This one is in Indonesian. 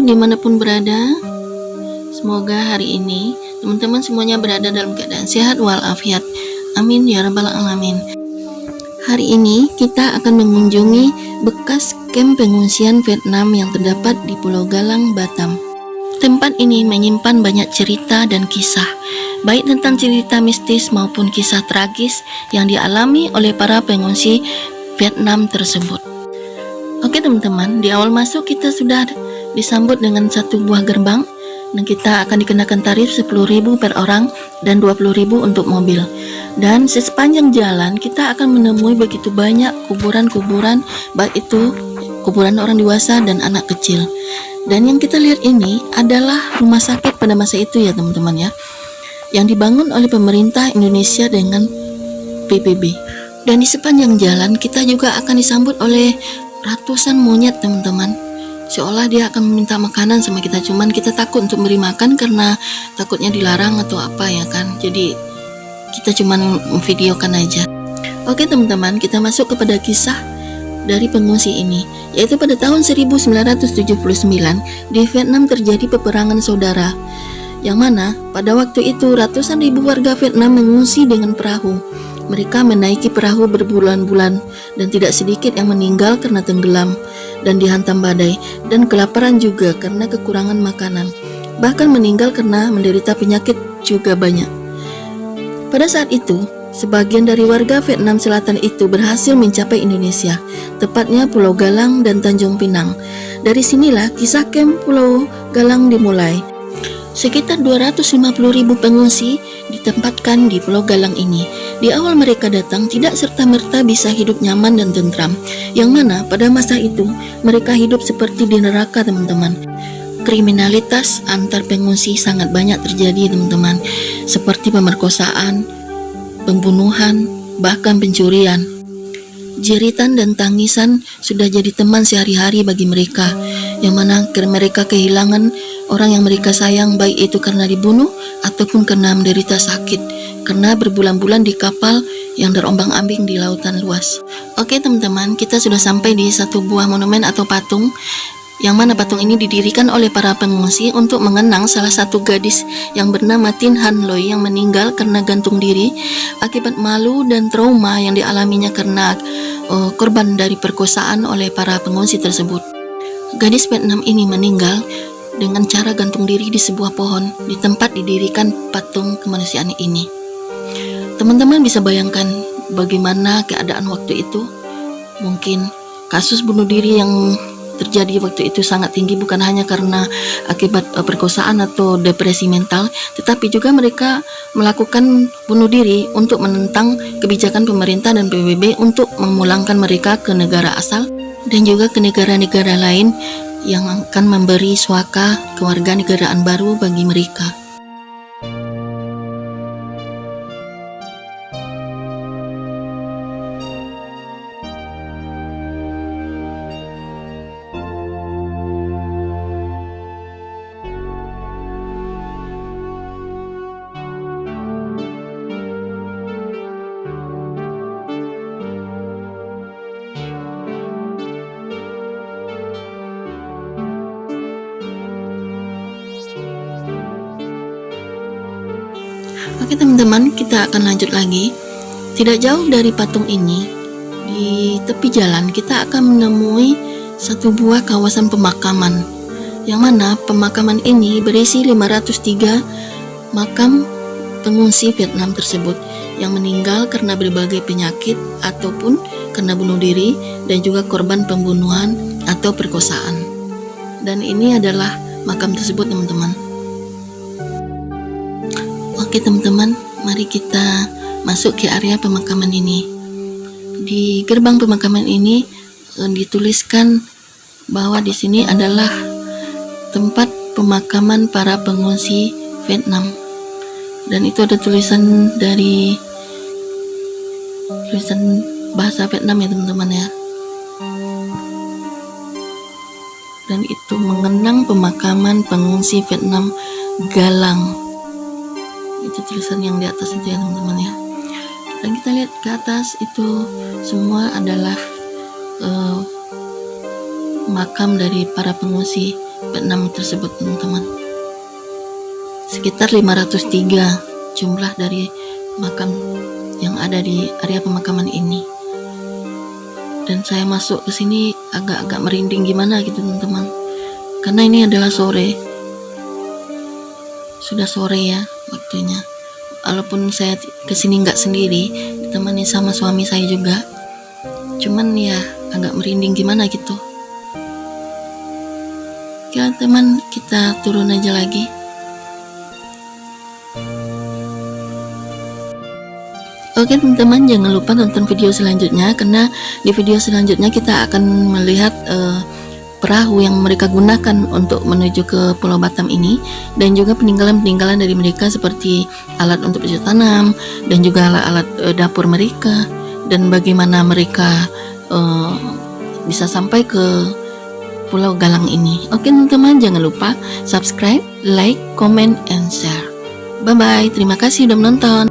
dimanapun berada, semoga hari ini teman-teman semuanya berada dalam keadaan sehat walafiat. Amin ya rabbal alamin. Hari ini kita akan mengunjungi bekas kamp pengungsian Vietnam yang terdapat di Pulau Galang, Batam. Tempat ini menyimpan banyak cerita dan kisah, baik tentang cerita mistis maupun kisah tragis yang dialami oleh para pengungsi Vietnam tersebut. Oke teman-teman, di awal masuk kita sudah disambut dengan satu buah gerbang dan kita akan dikenakan tarif 10.000 per orang dan 20.000 untuk mobil. Dan sepanjang jalan kita akan menemui begitu banyak kuburan-kuburan, baik itu kuburan orang dewasa dan anak kecil. Dan yang kita lihat ini adalah rumah sakit pada masa itu ya teman-teman ya, yang dibangun oleh pemerintah Indonesia dengan PBB. Dan di sepanjang jalan kita juga akan disambut oleh ratusan monyet teman-teman, seolah dia akan meminta makanan sama kita, cuman kita takut untuk beri makan karena takutnya dilarang atau apa ya kan, jadi kita cuman memvideokan aja. Oke teman-teman, kita masuk kepada kisah dari pengungsi ini, yaitu pada tahun 1979 di Vietnam terjadi peperangan saudara, yang mana pada waktu itu ratusan ribu warga Vietnam mengungsi dengan perahu. Mereka menaiki perahu berbulan-bulan dan tidak sedikit yang meninggal karena tenggelam dan dihantam badai, dan kelaparan juga karena kekurangan makanan. Bahkan meninggal karena menderita penyakit juga banyak. Pada saat itu, sebagian dari warga Vietnam Selatan itu berhasil mencapai Indonesia, tepatnya Pulau Galang dan Tanjung Pinang. Dari sinilah kisah kamp Pulau Galang dimulai. Sekitar 250.000 pengungsi ditempatkan di Pulau Galang ini. Di awal mereka datang tidak serta-merta bisa hidup nyaman dan tentram, yang mana pada masa itu mereka hidup seperti di neraka teman-teman. Kriminalitas antar pengungsi sangat banyak terjadi teman-teman, seperti pemerkosaan, pembunuhan, bahkan pencurian. Jeritan dan tangisan sudah jadi teman sehari-hari bagi mereka, yang mana mereka kehilangan orang yang mereka sayang, baik itu karena dibunuh ataupun karena menderita sakit, karena berbulan-bulan di kapal yang terombang-ambing di lautan luas. Oke teman-teman, kita sudah sampai di satu buah monumen atau patung, yang mana patung ini didirikan oleh para pengungsi untuk mengenang salah satu gadis yang bernama Tin Han Loy yang meninggal karena gantung diri akibat malu dan trauma yang dialaminya karena korban dari perkosaan oleh para pengungsi tersebut. Gadis Vietnam ini meninggal dengan cara gantung diri di sebuah pohon di tempat didirikan patung kemanusiaan ini. Teman-teman bisa bayangkan bagaimana keadaan waktu itu. Mungkin kasus bunuh diri yang terjadi waktu itu sangat tinggi, bukan hanya karena akibat perkosaan atau depresi mental, tetapi juga mereka melakukan bunuh diri untuk menentang kebijakan pemerintah dan PBB untuk memulangkan mereka ke negara asal dan juga ke negara-negara lain yang akan memberi suaka kewarganegaraan baru bagi mereka. Oke teman-teman, kita akan lanjut lagi. Tidak jauh dari patung ini, di tepi jalan kita akan menemui satu buah kawasan pemakaman, yang mana pemakaman ini berisi 503 makam pengungsi Vietnam tersebut yang meninggal karena berbagai penyakit ataupun karena bunuh diri dan juga korban pembunuhan atau perkosaan. Dan ini adalah makam tersebut teman-teman. Oke teman-teman, mari kita masuk ke area pemakaman ini. Di gerbang pemakaman ini dituliskan bahwa di sini adalah tempat pemakaman para pengungsi Vietnam. Dan itu ada tulisan bahasa Vietnam ya teman-teman ya. Dan itu mengenang pemakaman pengungsi Vietnam Galang. Itu tulisan yang di atas itu ya teman-teman ya. Dan kita lihat ke atas itu semua adalah makam dari para pengungsi Vietnam tersebut, teman-teman. Sekitar 503 jumlah dari makam yang ada di area pemakaman ini. Dan saya masuk ke sini agak-agak merinding gimana gitu, teman-teman. Karena ini adalah sore. Sudah sore ya waktunya. Walaupun saya kesini nggak sendiri, ditemani sama suami saya juga. Cuman ya agak merinding gimana gitu. Oke teman, kita turun aja lagi. Oke teman-teman, jangan lupa nonton video selanjutnya, karena di video selanjutnya kita akan melihat perahu yang mereka gunakan untuk menuju ke Pulau Batam ini, dan juga peninggalan-peninggalan dari mereka seperti alat untuk bercocok tanam dan juga alat-alat dapur mereka, dan bagaimana mereka bisa sampai ke Pulau Galang ini. Oke teman-teman, jangan lupa subscribe, like, comment, and share. Bye bye, terima kasih sudah menonton.